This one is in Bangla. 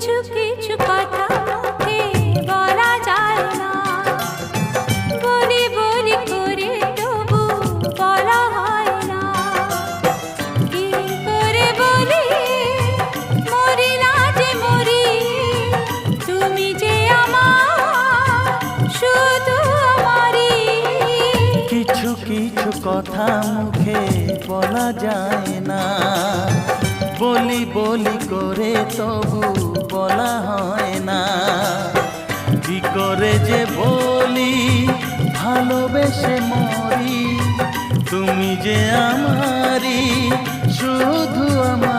কিছু কিছু কথা মুখে বলা যায় না, বলি বলি করে তবু বলা হয় না। কি করে বলি মরি না যে মরি, তুমি যে আমার শুধু আমারই। কিছু কিছু কথা মুখে বলা যায় না, বলি বলি করে তবু বলা হয় না। কি করে যে বলি ভালোবেসে মরি, তুমি যে আমারই শুধু আমার।